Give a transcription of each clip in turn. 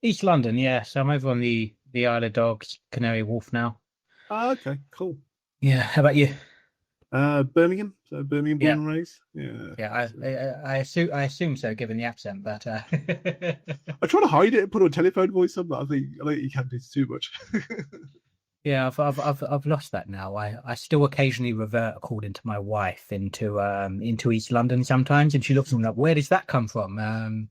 East London, yeah. So I'm over on the Isle of Dogs, Canary Wharf now. Ah, okay, cool. Yeah. How about you? Birmingham, so Birmingham Yeah. born and raised. Yeah. Yeah. So I assume so, given the accent, but I try to hide it, put a telephone voice on, but I think you can't do too much. yeah, I've lost that now. I still occasionally revert, according to my wife, into East London sometimes, and she looks at me like, "Where does that come from?"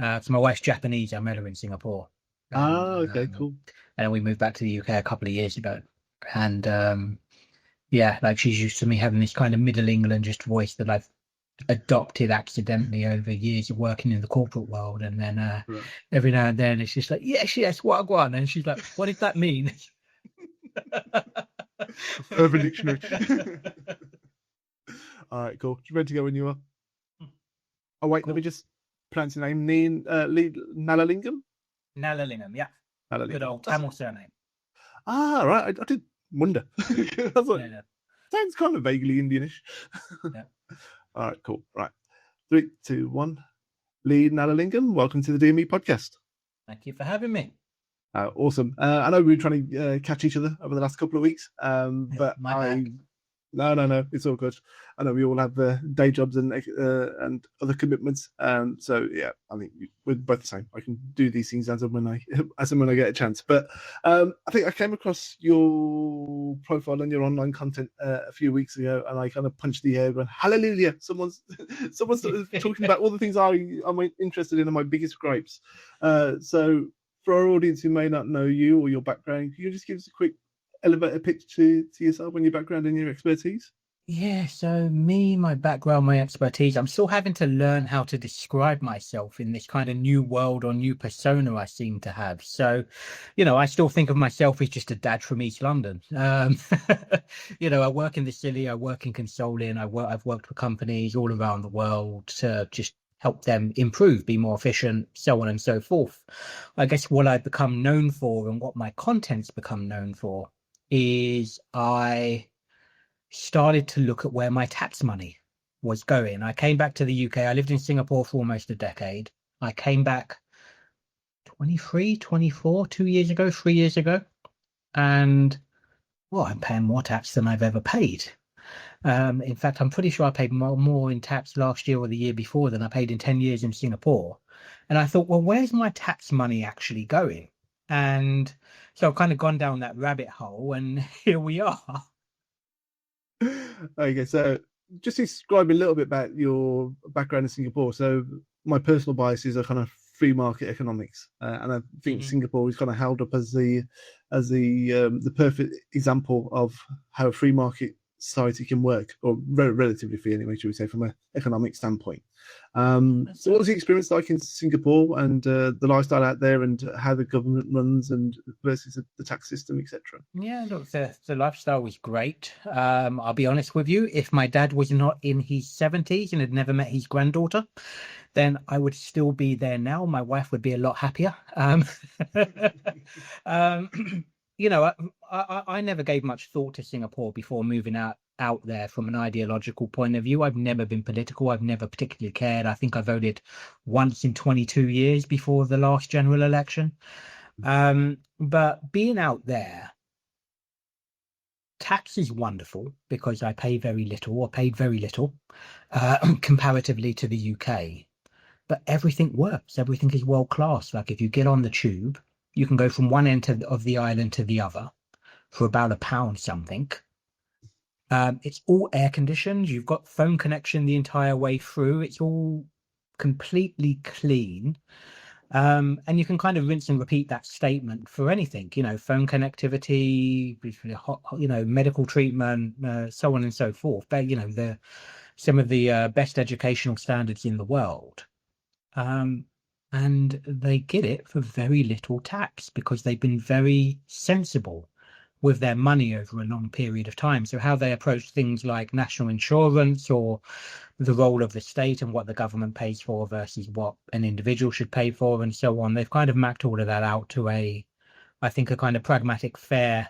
So my wife's Japanese. I met her in Singapore, and Ah, okay, cool. and then we moved back to the UK a couple of years ago, and yeah, like she's used to me having this kind of Middle England just voice that I've adopted accidentally over years of working in the corporate world, and then Right. every now and then it's just like, yes, yes, wagwan, and she's like, what did that mean? Urban Dictionary. All right, cool. You ready to go when you are? Oh wait, let me Cool. just pronounce your name. Lee Nallalingham. Nalallingham, yeah, good Nalallingham. old Tamil surname. Right. I did wonder. I was like, Yeah, yeah, sounds kind of vaguely Indianish. yeah. All right, cool. Right. Three, two, one. Lee Nallalingham, welcome to the DME podcast. Thank you for having me. Awesome. I know we were trying to catch each other over the last couple of weeks, Yeah, but my bad. no, it's all good. I know we all have day jobs and other commitments. So yeah, I think we're both the same. I can do these things as and when I as and when I get a chance. But I think I came across your profile and your online content a few weeks ago, and I kind of punched the air, going, "Hallelujah!" Someone's sort of talking about all the things I'm interested in and my biggest gripes. So for our audience who may not know you or your background, can you just give us a quick elevator pitch to yourself and your background and your expertise? Yeah, so me, my background, my expertise, I'm still having to learn how to describe myself in this kind of new world or new persona I seem to have. So, I still think of myself as just a dad from East London. I work in the city, I work in consulting, I've worked with companies all around the world to just help them improve, be more efficient, so on and so forth. I guess what I've become known for and what my content's become known for is I started to look at where my tax money was going. I came back to the UK. I lived in Singapore for almost a decade. I came back 23, 24, 2 years ago, 3 years ago. And well, I'm paying more tax than I've ever paid. In fact, I'm pretty sure I paid more in tax last year or the year before than I paid in 10 years in Singapore. And I thought, well, where's my tax money actually going? And so I've kind of gone down that rabbit hole, and here we are. Okay, so just describe a little bit about your background in Singapore. So my personal biases are kind of free market economics, and I think Mhm. Singapore is kind of held up as the perfect example of how a free market society can work, or relatively free anyway, should we say, from an economic standpoint. So, what was the experience like in Singapore and the lifestyle out there, and how the government runs, and versus the tax system, etc.? Yeah, look, the lifestyle was great. I'll be honest with you, if my dad was not in his 70s and had never met his granddaughter, then I would still be there now. My wife would be a lot happier. Um, I never gave much thought to Singapore before moving out there from an ideological point of view. I've never been political. I've never particularly cared. I think I voted once in 22 years before the last general election. But being out there, tax is wonderful because I pay very little or paid very little comparatively to the UK. But everything works. Everything is world class. Like if you get on the tube, you can go from one end of the island to the other for about £1 something. It's all air conditioned. You've got phone connection the entire way through. It's all completely clean. And you can kind of rinse and repeat that statement for anything, phone connectivity, medical treatment, so on and so forth. But, the some of the best educational standards in the world. Um, and they get it for very little tax because they've been very sensible with their money over a long period of time. So how they approach things like national insurance or the role of the state and what the government pays for versus what an individual should pay for and so on. They've kind of mapped all of that out to I think, a kind of pragmatic, fair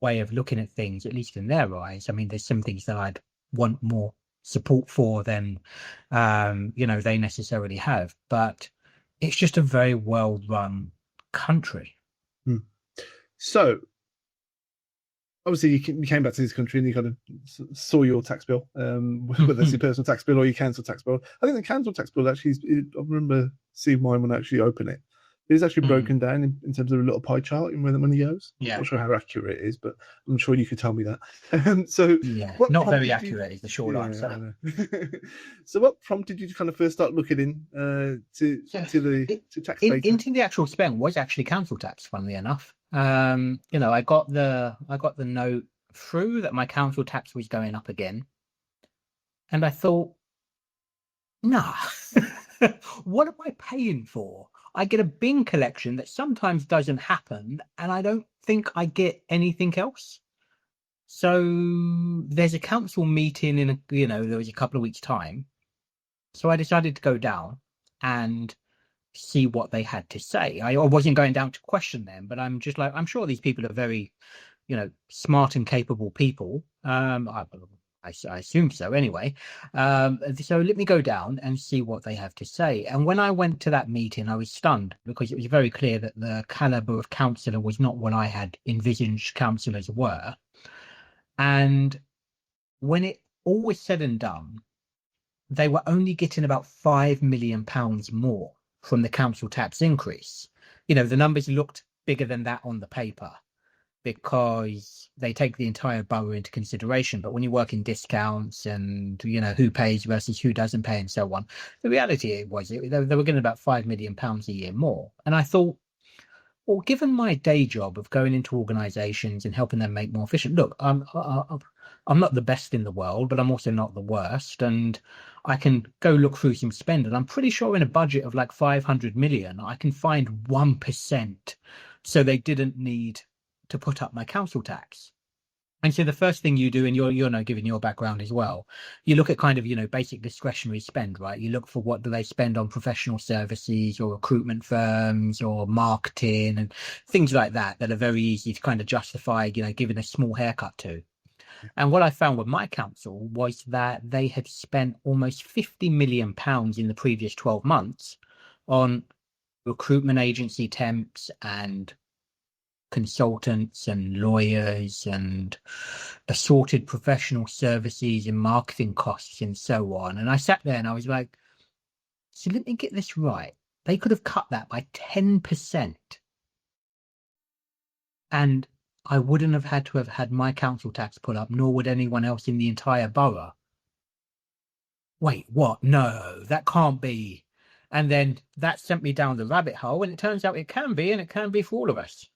way of looking at things, at least in their eyes. I mean, there's some things that I'd want more support for than, they necessarily have. But It's just a very well run country. Hmm. So obviously you came back to this country and you kind of saw your tax bill, whether it's your personal tax bill or your council tax bill. I think the council tax bill actually, I remember seeing mine when I actually open it. It is actually broken down in terms of a little pie chart in where the money goes. Yeah. Not sure how accurate it is, but I'm sure you could tell me that. So Yeah, what not very prompted you? accurate is the short Yeah, I answer. know. So what prompted you to kind of first start looking So to tax data? into the actual spend was actually council tax, funnily enough. I got the note through that my council tax was going up again, and I thought, nah, what am I paying for? I get a bin collection that sometimes doesn't happen, and I don't think I get anything else. So there's a council meeting there was a couple of weeks' time. So I decided to go down and see what they had to say. I wasn't going down to question them, but I'm just like, I'm sure these people are very, smart and capable people. I assume so anyway. So let me go down and see what they have to say. And when I went to that meeting, I was stunned because it was very clear that the caliber of councillor was not what I had envisaged councillors were. And when it all was said and done, they were only getting about £5 million more from the council tax increase. The numbers looked bigger than that on the paper because they take the entire borough into consideration. But when you work in discounts and, who pays versus who doesn't pay and so on, the reality was they were getting about £5 million a year more. And I thought, well, given my day job of going into organizations and helping them make more efficient, look, I'm not the best in the world, but I'm also not the worst. And I can go look through some spend. And I'm pretty sure in a budget of like 500 million, I can find 1%. So they didn't need to put up my council tax. And so the first thing you do, and you're not given your background as well, you look at kind of, basic discretionary spend, right? You look for what do they spend on professional services or recruitment firms or marketing and things like that are very easy to kind of justify, giving a small haircut to. And what I found with my council was that they had spent almost £50 million in the previous 12 months on recruitment agency temps and consultants and lawyers and assorted professional services and marketing costs and so on. And I sat there and I was like, so let me get this right. They could have cut that by 10%. And I wouldn't have had to have had my council tax put up, nor would anyone else in the entire borough. Wait, what? No, that can't be. And then that sent me down the rabbit hole, and it turns out it can be, and it can be for all of us.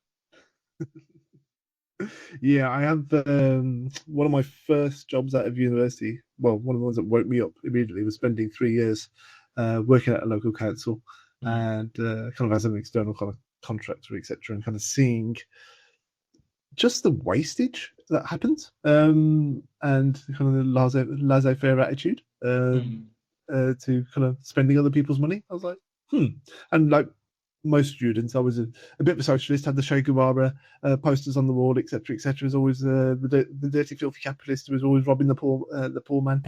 Yeah, I have one of my first jobs out of university. Well, one of the ones that woke me up immediately was spending 3 years working at a local council and kind of as an external kind of contractor, etc., and kind of seeing just the wastage that happens and kind of the laissez-faire attitude to kind of spending other people's money. I was like, and like most students, I was a bit of a socialist, had the Che Guevara posters on the wall, etc., etc. As always, the dirty, filthy capitalist who was always robbing the poor man.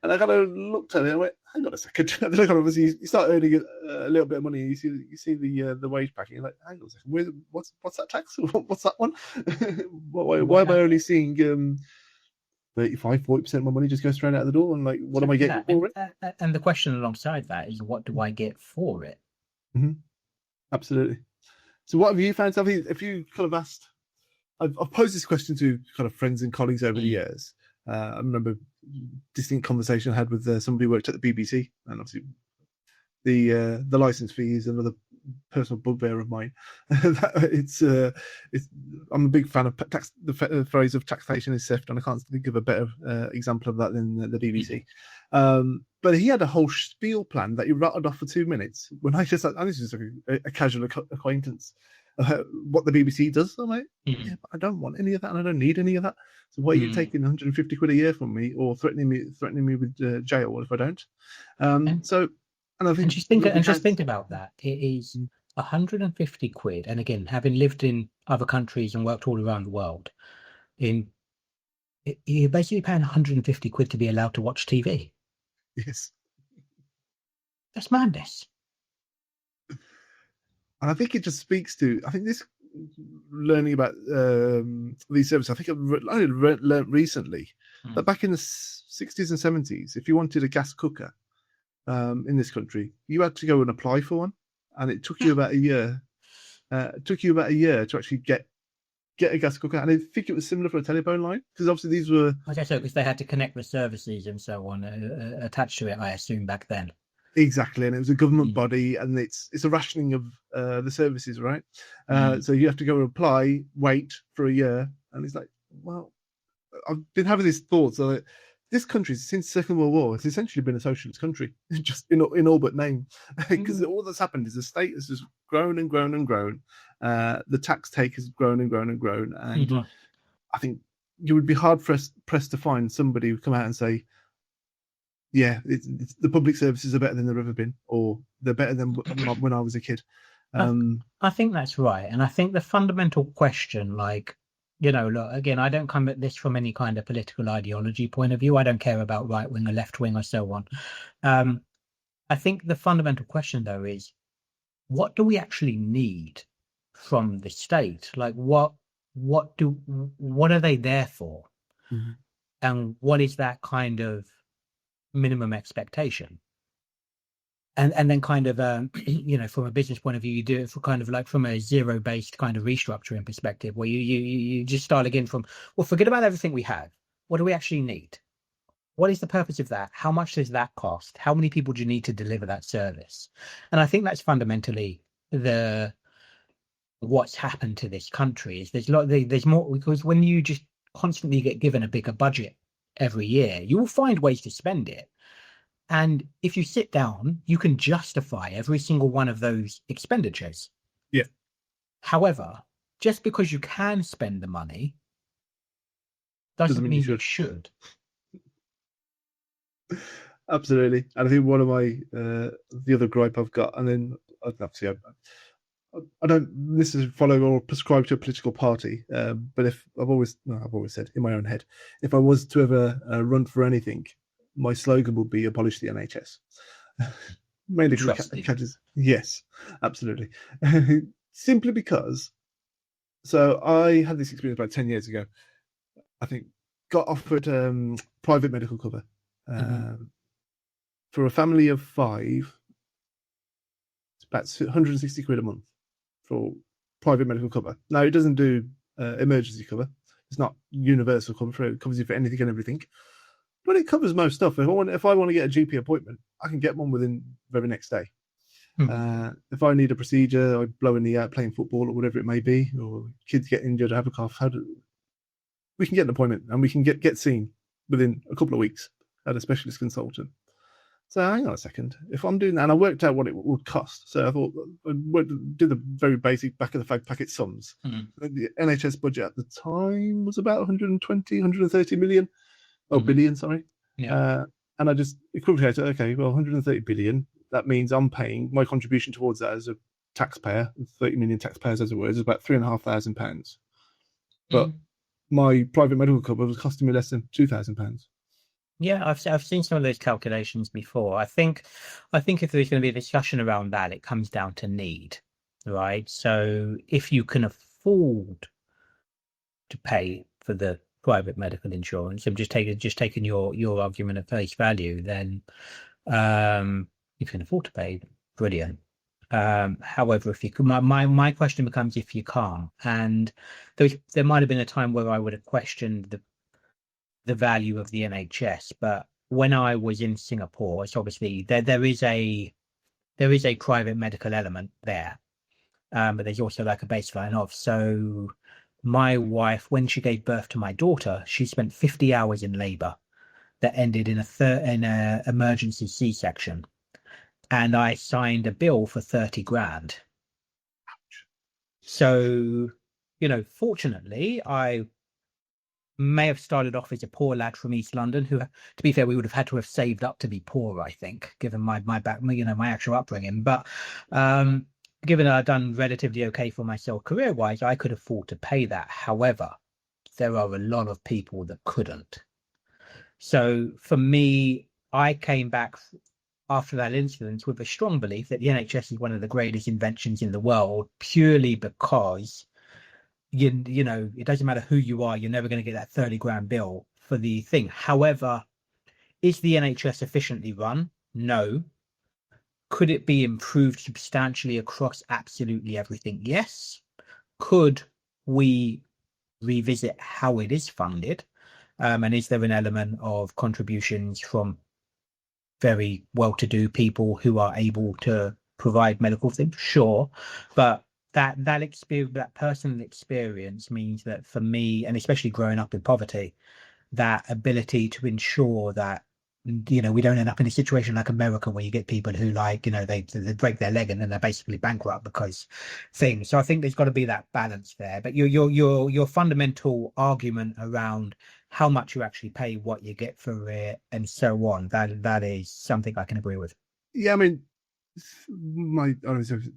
And I kind of looked at it and went, hang on a second. And then I kind of, obviously, you start earning a little bit of money, you see the wage packet, you're like, hang on a second, what's that tax? What's that one? why am I only seeing 35-40% of my money just go straight out the door? And like, what am I getting for it? And the question alongside that is, what do I get for it? Mm-hmm. Absolutely. So what have you found? If you kind of asked, I've posed this question to kind of friends and colleagues over the years. I remember distinct conversation I had with somebody who worked at the BBC, and obviously the license fee is another personal bugbear of mine. it's I'm a big fan of the phrase of taxation is theft, and I can't think of a better example of that than the BBC. But he had a whole spiel plan that he rattled off for 2 minutes when I just, and this is like a casual acquaintance. What the BBC does. I'm like, yeah, but I don't want any of that, and I don't need any of that. So why are you taking 150 quid a year from me, or threatening me with jail if I don't? And I think, and just think about that. It is 150 quid, and again, having lived in other countries and worked all around the world, you're basically paying 150 quid to be allowed to watch TV. Yes, That's madness. And I think it just speaks to, I think this learning about these services, I think I learned recently that back in the 60s and 70s, if you wanted a gas cooker in this country, you had to go and apply for one. And it took you about a year. It took you about a year to actually get a gas cooker. And I think it was similar for a telephone line, because obviously these were... I guess so, because they had to connect the services and so on attached to it, I assume, back then. Exactly, and it was a government body, and it's a rationing of the services, right? So you have to go and apply, wait for a year, and it's like, well, I've been having this thought. So that this country, since the Second World War, it's essentially been a socialist country, just in all but name, because all that's happened is the state has just grown and grown and grown. The tax take has grown and grown and grown, and I think you would be hard pressed to find somebody who would come out and say, yeah, the public services are better than they've ever been, or they're better than when I was a kid. I think that's right. And I think the fundamental question, like, look, again, I don't come at this from any kind of political ideology point of view. I don't care about right wing or left wing or so on. I think the fundamental question, though, is what do we actually need from the state? Like, what are they there for? Mm-hmm. And what is that kind of minimum expectation? And then kind of from a business point of view, you do it for kind of like from a zero-based kind of restructuring perspective, where you just start again from, well, forget about everything we have. What do we actually need? What is the purpose of that? How much does that cost? How many people do you need to deliver that service? And I think that's fundamentally what's happened to this country. Is there's more, because when you just constantly get given a bigger budget every year, you will find ways to spend it. And if you sit down, you can justify every single one of those expenditures. Yeah. However, just because you can spend the money doesn't mean you should. Absolutely. And I think one of my the other gripe I've got, and then obviously I don't necessarily follow or prescribe to a political party, but if I've always said in my own head, if I was to ever run for anything, my slogan would be abolish the NHS. Mainly for catches. Yes, absolutely. Simply because, so I had this experience about 10 years ago. I think got offered private medical cover for a family of 5. It's about 160 quid a month for private medical cover. Now, it doesn't do emergency cover. It's not universal cover. It covers you for anything and everything. But it covers most stuff. If I want to get a GP appointment, I can get one within the very next day. If I need a procedure, I blow a knee out playing football or whatever it may be, or kids get injured or have a cough, we can get an appointment and we can get seen within a couple of weeks at a specialist consultant. So hang on a second. If I'm doing that, and I worked out what it would cost. So I thought, I did the very basic back of the fag packet sums. The NHS budget at the time was about 120, 130 million. Billion, sorry. Yeah. And I just equivocated, okay, well, 130 billion, that means I'm paying my contribution towards that as a taxpayer, 30 million taxpayers as it were, is about £3,500. But my private medical cover was costing me less than £2,000. Yeah, I've seen some of those calculations before. I think if there's going to be a discussion around that, it comes down to need, right? So if you can afford to pay for the private medical insurance, I'm just taking your argument at face value, then if you can afford to pay, brilliant. However, if you could, my question becomes if you can't. And there might have been a time where I would have questioned the value of the NHS, but when I was in Singapore, it's obviously there is a private medical element there, but there's also like a baseline of. So my wife, when she gave birth to my daughter, she spent 50 hours in labor that ended in a emergency C-section, and I signed a bill for 30 grand. So, fortunately, I may have started off as a poor lad from East London, who, to be fair, we would have had to have saved up to be poor, I think, given my back, my actual upbringing. But given that I've done relatively okay for myself career-wise, I could afford to pay that. However, there are a lot of people that couldn't. So for me, I came back after that incident with a strong belief that the NHS is one of the greatest inventions in the world, purely because you know, it doesn't matter who you are, you're never going to get that 30 grand bill for the thing. However, is the NHS efficiently run? No. Could it be improved substantially across absolutely everything? Yes. Could we revisit how it is funded? And is there an element of contributions from very well-to-do people who are able to provide medical things? Sure. But that experience, that personal experience means that for me, and especially growing up in poverty, that ability to ensure that, you know, we don't end up in a situation like America where you get people who, like, you know, they break their leg and then they're basically bankrupt because things. So I think there's got to be that balance there. But your fundamental argument around how much you actually pay, what you get for it, and so on, that is something I can agree with. Yeah, I mean,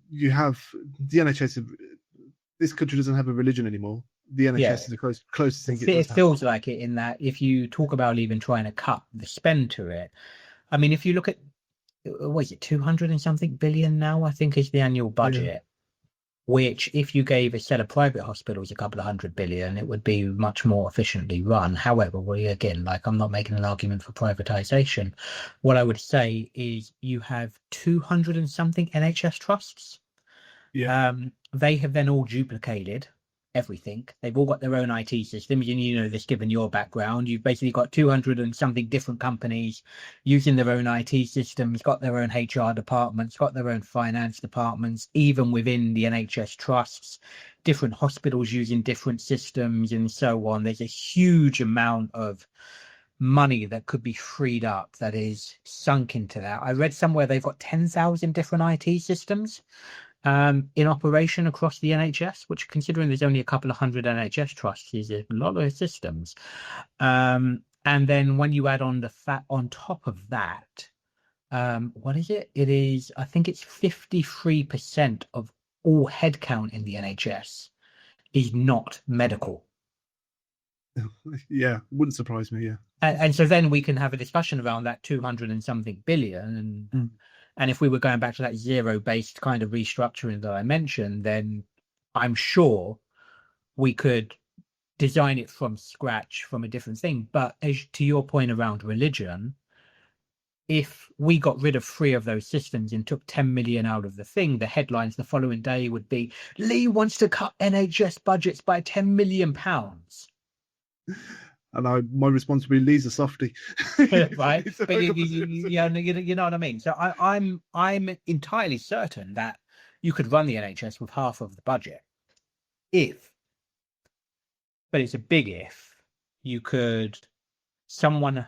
you have the NHS. This country doesn't have a religion anymore. The NHS Yeah. is the closest thing It feels like it, in that if you talk about even trying to cut the spend to it, I mean, if you look at, what is it, 200 and something billion now, I think, is the annual budget, which if you gave a set of private hospitals a couple of 100 billion, it would be much more efficiently run. However, again, like, I'm not making an argument for privatization. What I would say is you have 200 and something NHS trusts. They have then all duplicated everything. They've all got their own IT systems, and you know this, given your background. You've basically got 200 and something different companies using their own IT systems, got their own HR departments, got their own finance departments, even within the NHS trusts, different hospitals using different systems, and so on. There's a huge amount of money that could be freed up that is sunk into that. I read somewhere they've got 10,000 different IT systems in operation across the NHS, which, considering there's only a couple of hundred NHS trusts, is a lot of systems. And then when you add on the fat on top of that, what is it? It is, I think it's 53% of all headcount in the NHS is not medical. Yeah, wouldn't surprise me. Yeah. And so then we can have a discussion around that 200 and something billion. And if we were going back to that zero-based kind of restructuring that I mentioned, then I'm sure we could design it from scratch from a different thing. But as to your point around religion, if we got rid of 3 of those systems and took 10 million out of the thing, the headlines the following day would be, Lee wants to cut NHS budgets by £10 million. And my response would be, Lee's a softie. Right? But you know what I mean? So I'm entirely certain that you could run the NHS with half of the budget but it's a big if, someone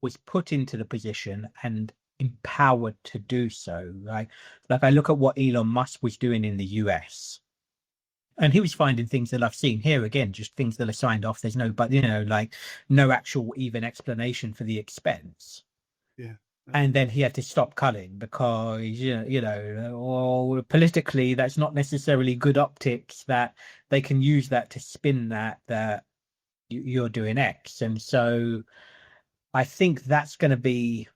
was put into the position and empowered to do so, right? Like, I look at what Elon Musk was doing in the US, and he was finding things that I've seen here, again, just things that are signed off. There's no, but, you know, like, no actual even explanation for the expense. Yeah. And then he had to stop cutting because, or politically, that's not necessarily good optics, that they can use that to spin that you're doing X. And so I think that's going to be,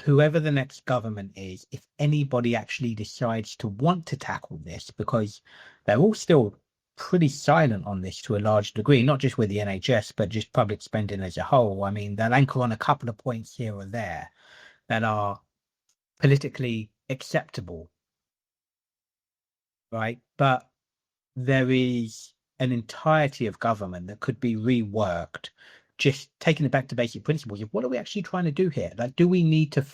whoever the next government is, if anybody actually decides to want to tackle this, because they're all still pretty silent on this to a large degree, not just with the NHS, but just public spending as a whole. I mean, they'll anchor on a couple of points here or there that are politically acceptable, right? But there is an entirety of government that could be reworked, just taking it back to basic principles of what are we actually trying to do here? Like, do we need to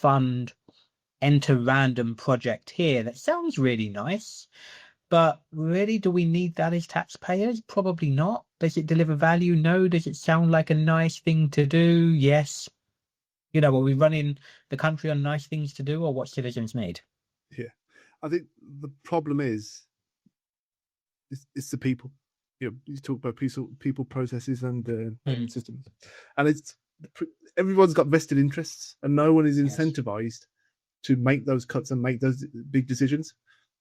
enter random project here that sounds really nice, but really, do we need that as taxpayers? Probably not. Does it deliver value? No. Does it sound like a nice thing to do? Yes. You know, are we running the country on nice things to do, or what citizens need? Yeah, I think the problem is it's the people. You talk about people, processes, and systems, and everyone's got vested interests, and no one is incentivized to make those cuts and make those big decisions.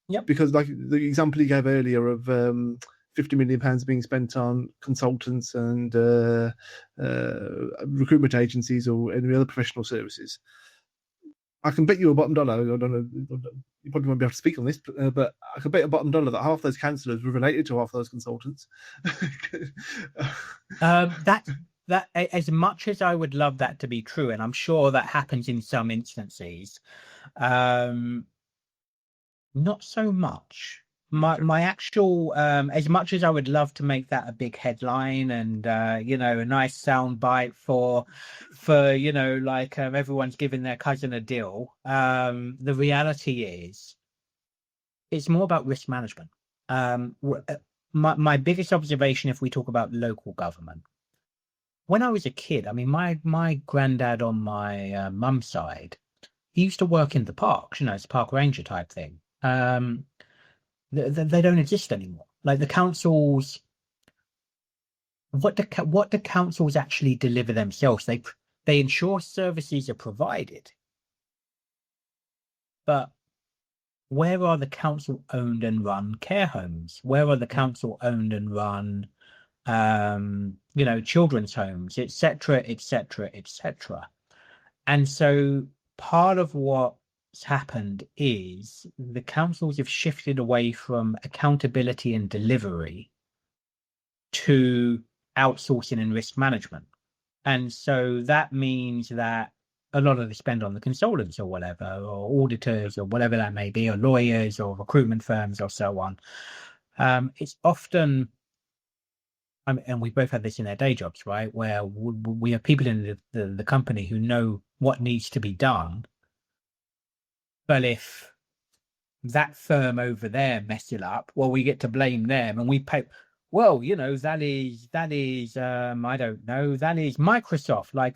Yep. Because, like the example you gave earlier of £50 million being spent on consultants and recruitment agencies or any other professional services, I can bet you a bottom dollar. I don't know. You probably won't be able to speak on this, but I can bet a bottom dollar that half those councillors were related to half those consultants. That as much as I would love that to be true, and I'm sure that happens in some instances, not so much. My actual as much as I would love to make that a big headline and a nice sound bite for like everyone's giving their cousin a deal, the reality is it's more about risk management. My biggest observation, if we talk about local government, when I was a kid, I mean, my granddad on my mum's side, he used to work in the parks, as a park ranger type thing. They don't exist anymore. Like the councils, what do councils actually deliver themselves? They ensure services are provided, but where are the council owned and run care homes? Where are the council owned and run children's homes, etc., etc., etc.? And so part of what's happened is the councils have shifted away from accountability and delivery to outsourcing and risk management. And so that means that a lot of the spend on the consultants or whatever, or auditors or whatever that may be, or lawyers or recruitment firms or so on, it's often, and we both had this in our day jobs, right? Where we have people in the company who know what needs to be done. But if that firm over there mess it up, well, we get to blame them and we pay. Well, that is I don't know, that is Microsoft. Like,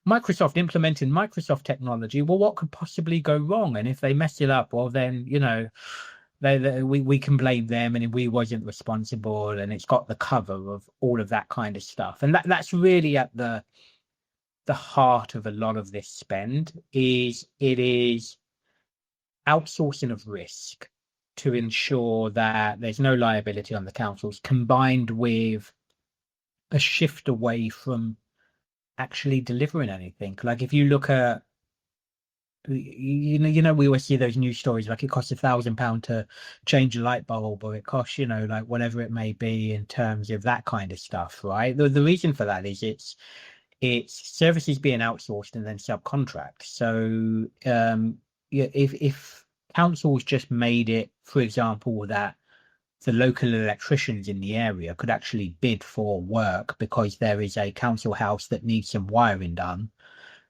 Microsoft implementing Microsoft technology. Well, what could possibly go wrong? And if they mess it up, well, then, we can blame them and we wasn't responsible, and it's got the cover of all of that kind of stuff. And that's really at the heart of a lot of this spend. It is outsourcing of risk to ensure that there's no liability on the councils, combined with a shift away from actually delivering anything. Like if you look at, we always see those news stories, like it costs £1,000 to change a light bulb, or it costs, like whatever it may be in terms of that kind of stuff, right? The reason for that is it's services being outsourced and then subcontract. So if councils just made it, for example, that the local electricians in the area could actually bid for work because there is a council house that needs some wiring done,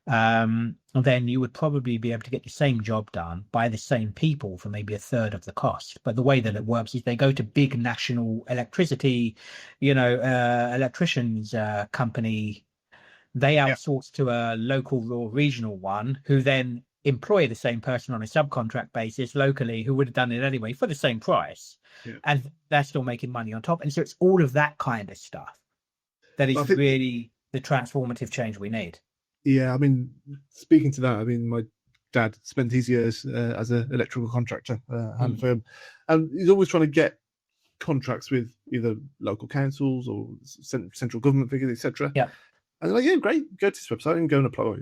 then you would probably be able to get the same job done by the same people for maybe a third of the cost. But the way that it works is they go to big national electricity, electricians company. They outsource to a local or regional one, who then employ the same person on a subcontract basis locally, who would have done it anyway for the same price. Yeah. And they're still making money on top. And so it's all of that kind of stuff that is really the transformative change we need. Yeah, I mean, speaking to that, I mean, my dad spent his years as an electrical contractor, hand firm, and he's always trying to get contracts with either local councils or central government figures, etc. Yeah. And they're like, yeah, great, go to this website and go and apply.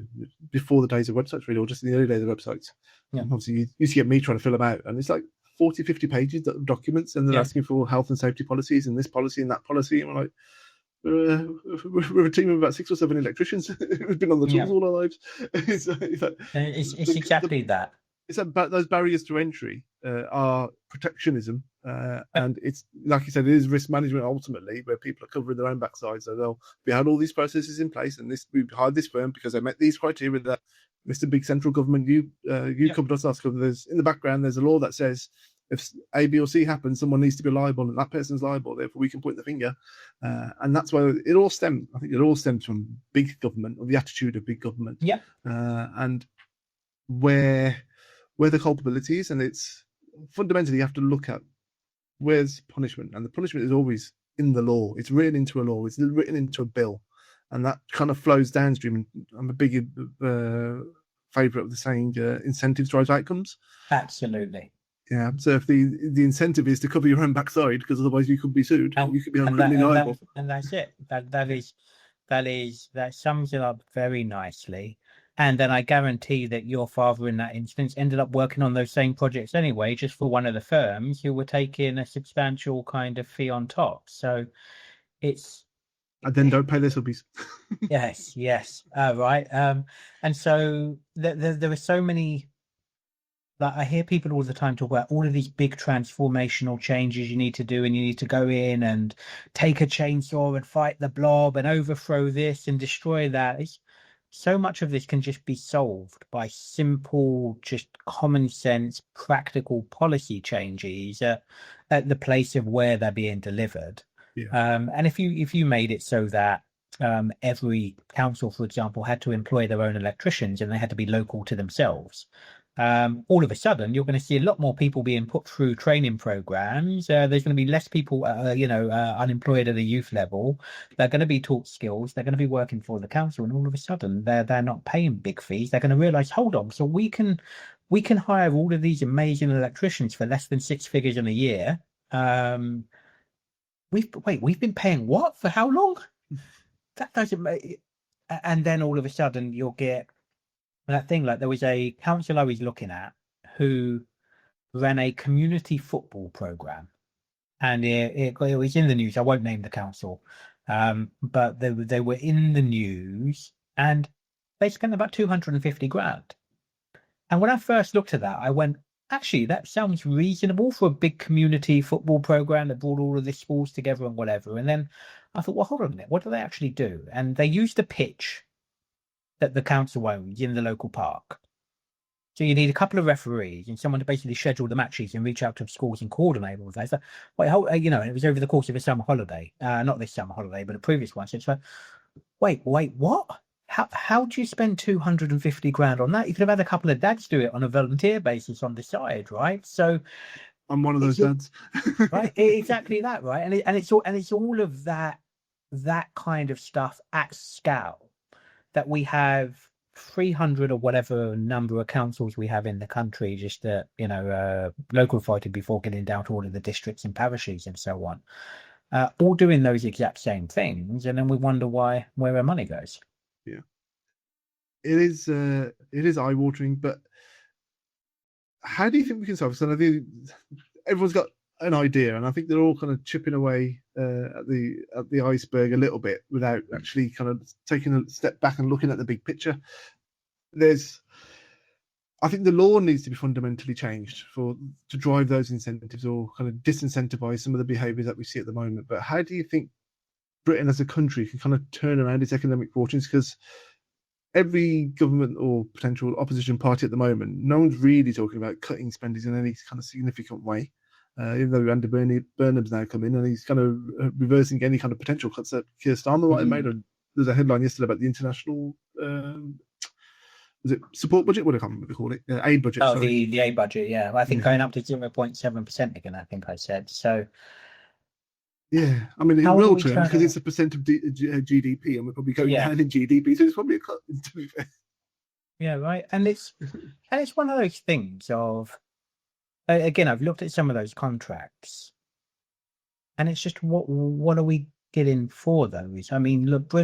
Before the days of websites, really, or just in the early days of websites. Yeah. And obviously, you used to get me trying to fill them out, and it's like 40, 50 pages of documents, and they're asking for health and safety policies and this policy and that policy. And we're like, we're a team of about 6 or 7 electricians who've been on the tools all our lives. It's exactly that. It's about those barriers to entry are protectionism, and it's like you said, it is risk management ultimately, where people are covering their own backside. So we had all these processes in place, and we hired this firm because they met these criteria that Mr. Big Central Government you covered us last cover. There's in the background there's a law that says if A, B, or C happens, someone needs to be liable, and that person's liable. Therefore, we can point the finger, and that's why it all stems. I think it all stems from big government, or the attitude of big government. Yeah, and where the culpability is, and it's fundamentally you have to look at where's punishment, and the punishment is always in the law. It's written into a law. It's written into a bill, and that kind of flows downstream. And I'm a big favourite of the saying, "Incentives drive outcomes." Absolutely. Yeah. So if the incentive is to cover your own backside, because otherwise you could be sued, you could be criminally liable. And that's it. That sums it up very nicely. And then I guarantee that your father, in that instance, ended up working on those same projects anyway, just for one of the firms who were taking a substantial kind of fee on top. So it's And then don't pay their subbies. yes, yes, right. And so there are so many. Like I hear people all the time talk about all of these big transformational changes you need to do, and you need to go in and take a chainsaw and fight the blob and overthrow this and destroy that. So much of this can just be solved by simple, just common sense, practical policy changes at the place of where they're being delivered. Yeah. And if you made it so that every council, for example, had to employ their own electricians and they had to be local to themselves, all of a sudden you're going to see a lot more people being put through training programs. There's going to be less people, unemployed at a youth level. They're going to be taught skills. They're going to be working for the council, and all of a sudden they're not paying big fees. They're going to realize, hold on, so we can hire all of these amazing electricians for less than six figures in a year. We've been paying what for how long? That doesn't make. And then all of a sudden you'll get that thing. Like there was a council I was looking at who ran a community football program, and it was in the news. I won't name the council, but they were in the news, and they spent about 250 grand. And when I first looked at that, I went, actually, that sounds reasonable for a big community football program that brought all of the schools together and whatever. And then I thought, well, hold on a minute, what do they actually do? And they used a pitch that the council owns in the local park. So you need a couple of referees and someone to basically schedule the matches and reach out to schools and coordinate all of that. So, and it was over the course of a summer holiday, not this summer holiday, but a previous one. So it's like, wait, what? How do you spend 250 grand on that? You could have had a couple of dads do it on a volunteer basis on the side, right? So I'm one of those dads. right, exactly that, right? And it's all of that kind of stuff at scale, that we have 300 or whatever number of councils we have in the country, just local authority, before getting down to all of the districts and parishes and so on, all doing those exact same things, and then we wonder where our money goes. Yeah, it is eye-watering, but how do you think we can solve this? And I think everyone's got an idea, and I think they're all kind of chipping away at the iceberg a little bit without actually kind of taking a step back and looking at the big picture. I think the law needs to be fundamentally changed to drive those incentives, or kind of disincentivize some of the behaviours that we see at the moment. But how do you think Britain as a country can kind of turn around its economic fortunes? Because every government or potential opposition party at the moment, no one's really talking about cutting spending in any kind of significant way. Even though Andy Burnham's now come in and he's kind of reversing any kind of potential cuts that Keir Starmer might have made. There's a headline yesterday about the international, was it support budget? What I can't remember what they call it. Aid budget. Oh, sorry. The aid budget, yeah. I think going up to 0.7% again, I think I said. So yeah, I mean, in real terms, because it's a percent of GDP, and we're probably going down in GDP, so it's probably a cut, to be fair. Yeah, right. And it's one of those things of, again, I've looked at some of those contracts, and it's just what are we getting for those? I mean, look,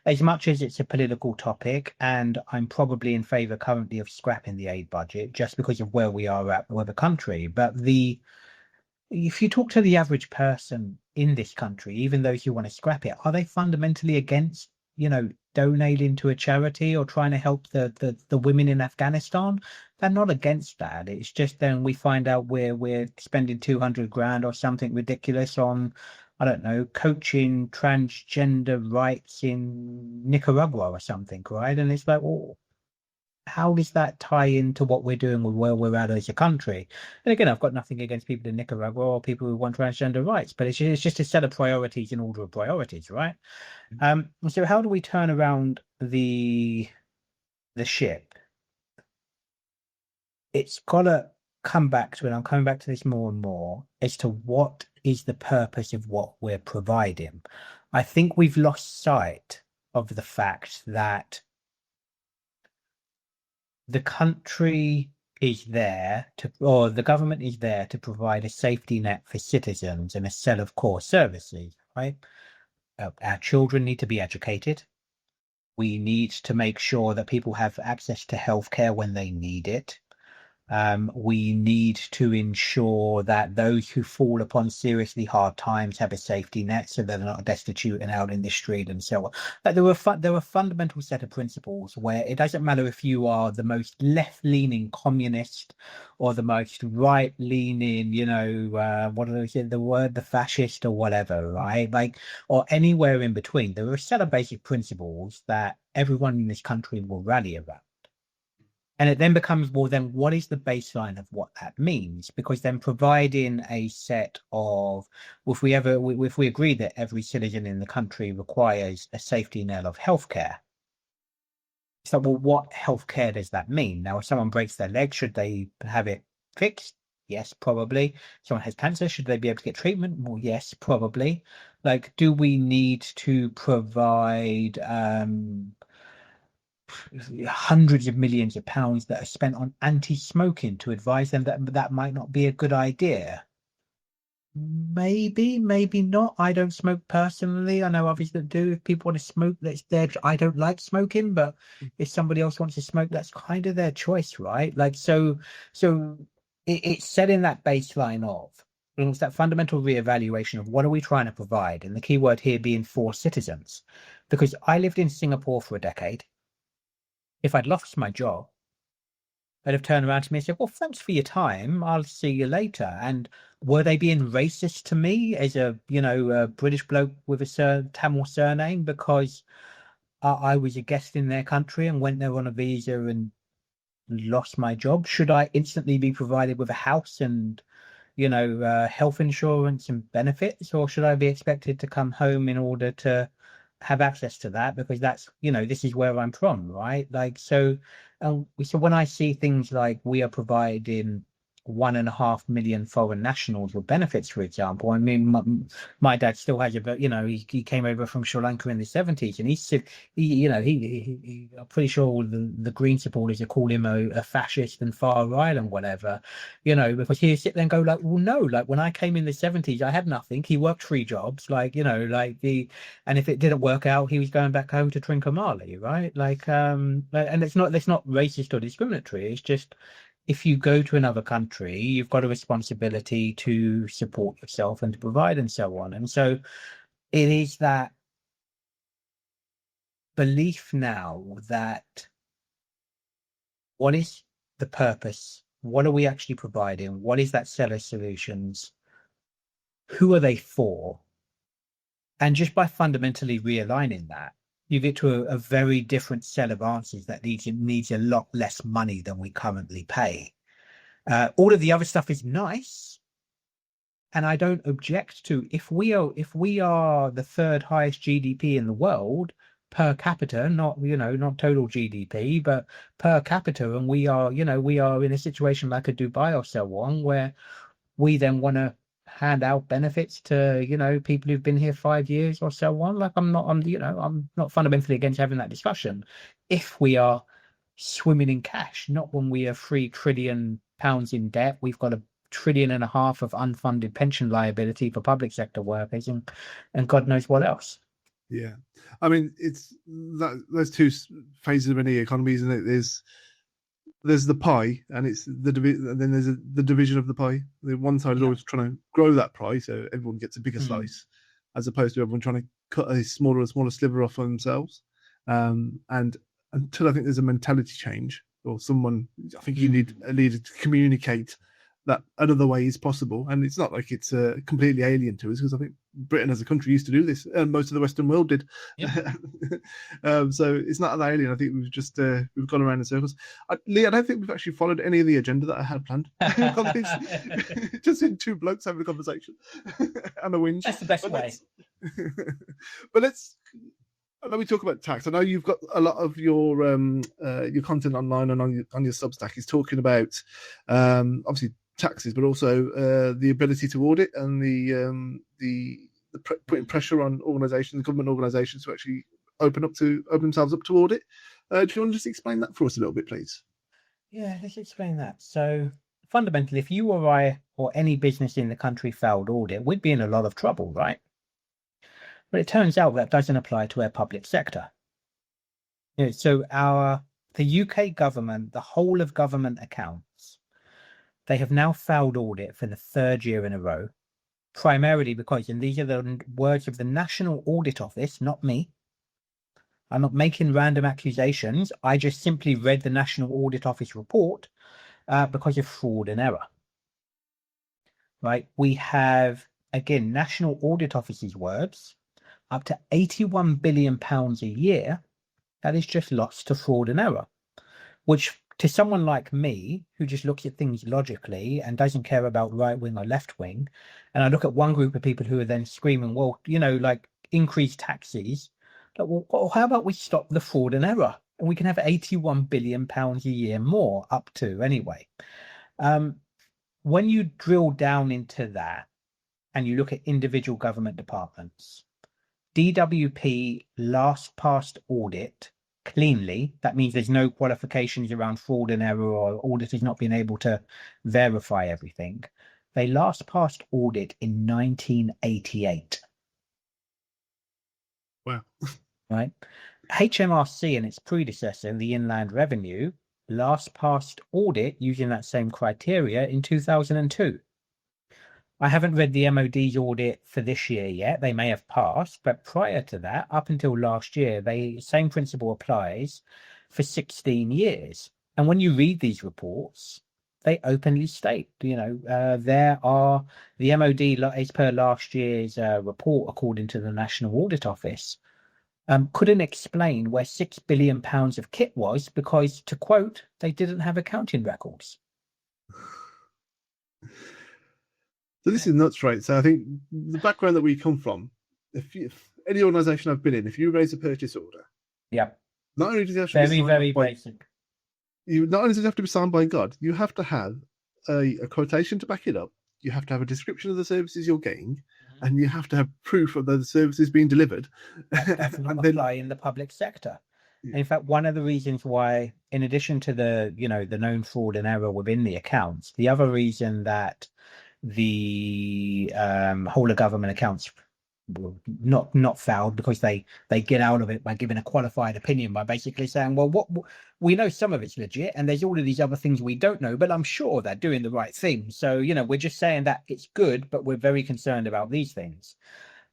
as much as it's a political topic, and I'm probably in favour currently of scrapping the aid budget just because of where we are at with the country, but if you talk to the average person in this country, even those who want to scrap it, are they fundamentally against, donating to a charity or trying to help the women in Afghanistan? They're not against that. It's just then we find out we're spending 200 grand or something ridiculous on, I don't know, coaching transgender rights in Nicaragua or something, right? And it's like, well, how does that tie into what we're doing with where we're at as a country? And again, I've got nothing against people in Nicaragua or people who want transgender rights, but it's just a set of priorities in order of priorities, right? So how do we turn around the ship? It's got to come back to it. I'm coming back to this more and more as to what is the purpose of what we're providing. I think we've lost sight of the fact that the country is there or the government is there to provide a safety net for citizens and a set of core services, right? Our children need to be educated. We need to make sure that people have access to healthcare when they need it. We need to ensure that those who fall upon seriously hard times have a safety net so they're not destitute and out in the street and so on. But there are fundamental set of principles where it doesn't matter if you are the most left-leaning communist or the most right-leaning, what do they say, the word, the fascist or whatever, right? Like, or anywhere in between. There are a set of basic principles that everyone in this country will rally around. And it then becomes, well, then what is the baseline of what that means? Because then providing a set of, if we agree that every citizen in the country requires a safety net of healthcare, so well, what healthcare does that mean? Now, if someone breaks their leg, should they have it fixed? Yes, probably. Someone has cancer, should they be able to get treatment? Well, yes, probably. Like, do we need to provide hundreds of millions of pounds that are spent on anti-smoking to advise them that that might not be a good idea? Maybe, maybe not. I don't smoke personally. I know others that do. If people want to smoke, that's their. I don't like smoking, but if somebody else wants to smoke, that's kind of their choice, right? Like so, it's setting that baseline of. It's that fundamental reevaluation of what are we trying to provide, and the key word here being for citizens, because I lived in Singapore for a decade. If I'd lost my job, they'd have turned around to me and said, well, thanks for your time. I'll see you later. And were they being racist to me as a British bloke with a Tamil surname because I was a guest in their country and went there on a visa and lost my job? Should I instantly be provided with a house and health insurance and benefits, or should I be expected to come home in order to have access to that because that's this is where I'm from, right? Like so when I see things like we are providing 1.5 million foreign nationals with benefits, for example. I mean, my dad still has he came over from Sri Lanka in the 70s, and I'm pretty sure all the Green supporters are calling him a fascist and far right and whatever, because he sit there and go like, well, no, like when I came in the 70s, I had nothing. He worked 3 jobs, and if it didn't work out, he was going back home to Trincomalee, right? And it's not racist or discriminatory. It's just if you go to another country, you've got a responsibility to support yourself and to provide and so on. And so it is that belief now that what is the purpose? What are we actually providing? What is that set of solutions? Who are they for? And just by fundamentally realigning that, you get to a very different set of answers that needs a lot less money than we currently pay. All of the other stuff is nice, and I don't object to if we are the third highest GDP in the world per capita, not total GDP, but per capita, and we are in a situation like a Dubai or so on, where we then want to hand out benefits to people who've been here 5 years or so on. Like I'm not fundamentally against having that discussion if we are swimming in cash, not when we are £3 trillion in debt. We've got £1.5 trillion of unfunded pension liability for public sector workers and God knows what else. Yeah, I mean it's there's two phases of any economy, isn't it? There's the pie, and it's and then there's the division of the pie. The one side is always trying to grow that pie so everyone gets a bigger slice, as opposed to everyone trying to cut a smaller and smaller sliver off for themselves. And until I think there's a mentality change, or someone, I think you need a leader to communicate that another way is possible. And it's not like it's completely alien to us, because I think Britain as a country used to do this, and most of the Western world did. Yep. So it's not that alien. I think we've just we've gone around in circles. Lee, I don't think we've actually followed any of the agenda that I had planned. Just in 2 blokes having a conversation and a whinge. That's the best way. But let me talk about tax. I know you've got a lot of your content online and on your Substack is talking about obviously taxes, but also the ability to audit and the putting pressure on organisations, government organisations, to actually open themselves up to audit. Do you want to just explain that for us a little bit, please? Yeah, let's explain that. So fundamentally, if you or I or any business in the country failed audit, we'd be in a lot of trouble, right? But it turns out that doesn't apply to our public sector. Yeah, so the UK government, the whole of government accounts, they have now failed audit for the third year in a row, primarily because, and these are the words of the National Audit Office, not me. I'm not making random accusations. I just simply read the National Audit Office report because of fraud and error. Right? We have, again, National Audit Office's words, up to £81 billion a year that is just lost to fraud and error, which to someone like me, who just looks at things logically and doesn't care about right wing or left wing, and I look at one group of people who are then screaming, well, like increase taxes. Like, well, how about we stop the fraud and error? And we can have £81 billion a year more, up to anyway. When you drill down into that and you look at individual government departments, DWP last passed audit cleanly. That means there's no qualifications around fraud and error or auditors not being able to verify everything. They last passed audit in 1988. Wow. Right. HMRC and its predecessor, the Inland Revenue, last passed audit using that same criteria in 2002. I haven't read the MOD's audit for this year yet. They may have passed, but prior to that, up until last year, the same principle applies for 16 years. And when you read these reports, they openly state, there are the MOD, as per last year's report, according to the National Audit Office, couldn't explain where £6 billion of kit was because, to quote, they didn't have accounting records. So this is nuts, right? So I think the background that we come from, if any organisation I've been in, if you raise a purchase order, yeah, not only does it have to be very basic. Not only does it have to be signed by God, you have to have a quotation to back it up. You have to have a description of the services you're getting, and you have to have proof of the services being delivered. That's not apply in the public sector. Yeah. In fact, one of the reasons why, in addition to the known fraud and error within the accounts, the other reason that the whole of government accounts not fouled, because they get out of it by giving a qualified opinion, by basically saying, well, what we know some of it's legit and there's all of these other things we don't know, but I'm sure they're doing the right thing. So we're just saying that it's good, but we're very concerned about these things.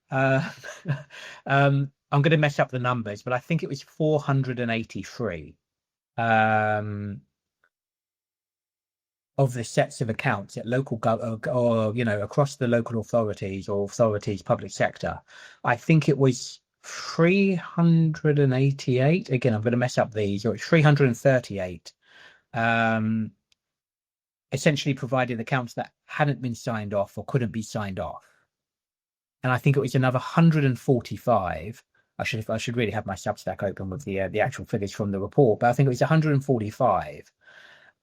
I'm going to mess up the numbers, but I think it was 483 of the sets of accounts at local or across the local authorities or public sector. I think it was 388. Again, I'm going to mess up these, or it's 338. Essentially provided accounts that hadn't been signed off or couldn't be signed off. And I think it was another 145. I should really have my Substack open with the actual figures from the report, but I think it was 145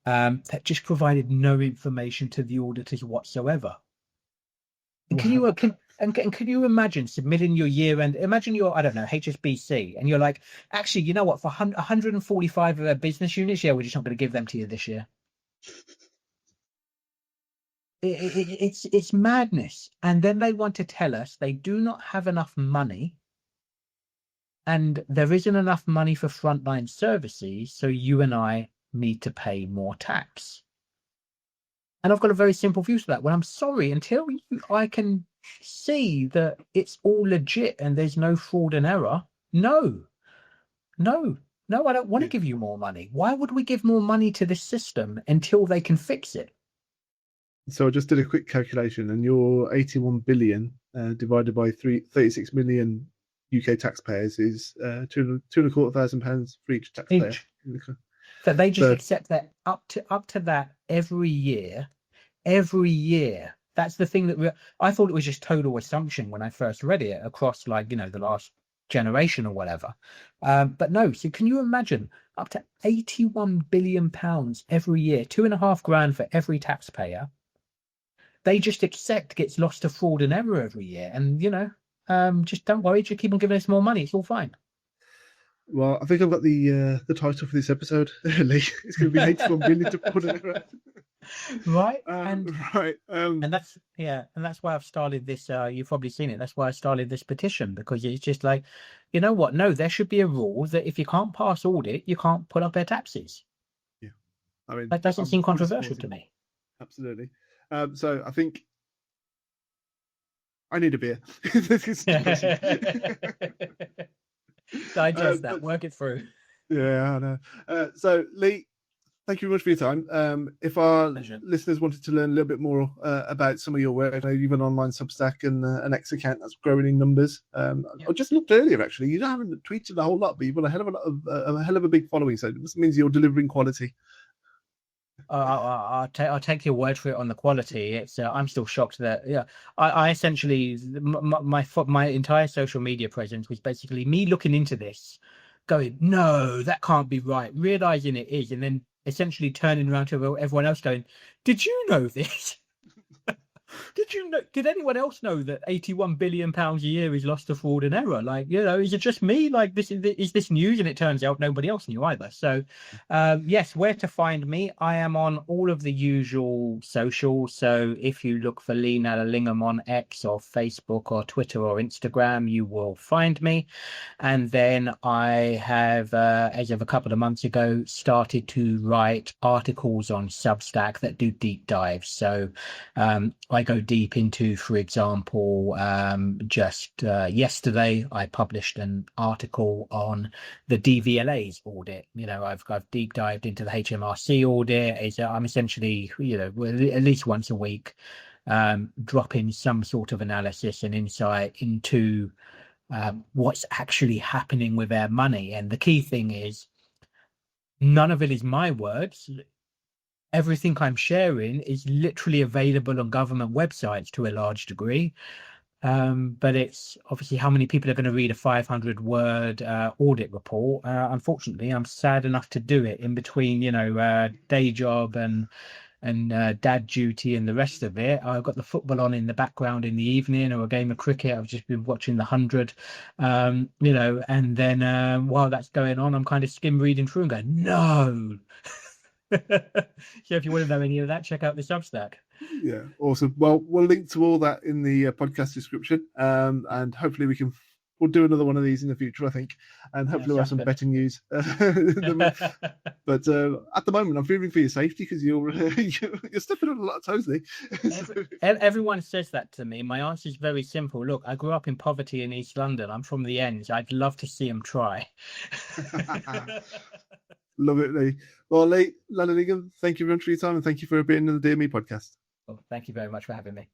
that just provided no information to the auditors whatsoever. And wow. Can you imagine submitting your year end? Imagine you're, I don't know, HSBC, and you're like, actually, you know what? For 145 of their business units, yeah, we're just not going to give them to you this year. It's madness. And then they want to tell us they do not have enough money, and there isn't enough money for frontline services, so you and I need to pay more tax. And I've got a very simple view to that. Well, I'm sorry, until I can see that it's all legit and there's no fraud and error, no, I don't want to give you more money. Why would we give more money to this system until they can fix it? So I just did a quick calculation, and your 81 billion divided by 36 million UK taxpayers is £2,250 for each taxpayer. That they just accept that up to that every year. That's the thing that I thought it was just total assumption when I first read it across the last generation or whatever. But no, so can you imagine up to £81 billion every year, £2,500 for every taxpayer? They just accept gets lost to fraud and error every year. And, just don't worry, just keep on giving us more money. It's all fine. Well, I think I've got the title for this episode, Lee. It's going to be 81 billion to put it around. Right. Right. And that's why I've started this. You've probably seen it. That's why I started this petition, because it's just like, you know what? No, there should be a rule that if you can't pass audit, you can't put up their taxes. Yeah. I mean, That doesn't I'm seem fully controversial supportive. to me. Absolutely. So I think I need a beer. Discussion. Digest that, work it through. Yeah, I know. So Lee, thank you very much for your time. If our Pleasure. listeners wanted to learn a little bit more about some of your work, I know you've an online Substack and an X account that's growing in numbers. I just looked earlier, actually. You haven't tweeted a whole lot, but you've got a hell of a big following. So this means you're delivering quality. I'll take your word for it on the quality. It's I'm still shocked that I essentially my entire social media presence was basically me looking into this, going, no, that can't be right, realizing it is, and then essentially turning around to everyone else going, did you know this? Did you know? Did anyone else know that 81 billion pounds a year is lost to fraud and error? Like, is it just me? Like, is this news? And it turns out nobody else knew either. So, yes, where to find me? I am on all of the usual socials. So, if you look for Lee Nallalingham on X or Facebook or Twitter or Instagram, you will find me. And then I have, as of a couple of months ago, started to write articles on Substack that do deep dives. So, I go deep into, for example, just yesterday I published an article on the DVLA's audit. I've deep dived into the HMRC audit. I'm essentially, at least once a week, dropping some sort of analysis and insight into what's actually happening with our money. And the key thing is, none of it is my words. Everything I'm sharing is literally available on government websites to a large degree. But it's obviously how many people are going to read a 500-word audit report. Unfortunately, I'm sad enough to do it in between, day job and dad duty and the rest of it. I've got the football on in the background in the evening, or a game of cricket. I've just been watching the 100, and then while that's going on, I'm kind of skim reading through and going, no. So if you want to know any of that, check out the Substack. Yeah, awesome. Well, we'll link to all that in the podcast description, and hopefully we'll do another one of these in the future, I think, and hopefully we'll have some better news. But at the moment, I'm fearing for your safety because you're stepping on a lot of toes, Lee. Everyone says that to me. My answer is very simple. Look, I grew up in poverty in East London. I'm from the ends. I'd love to see them try. Love it, Lee. Well, Lee Nallalingham, thank you very much for your time, and thank you for being in the Dear Me podcast. Well, thank you very much for having me.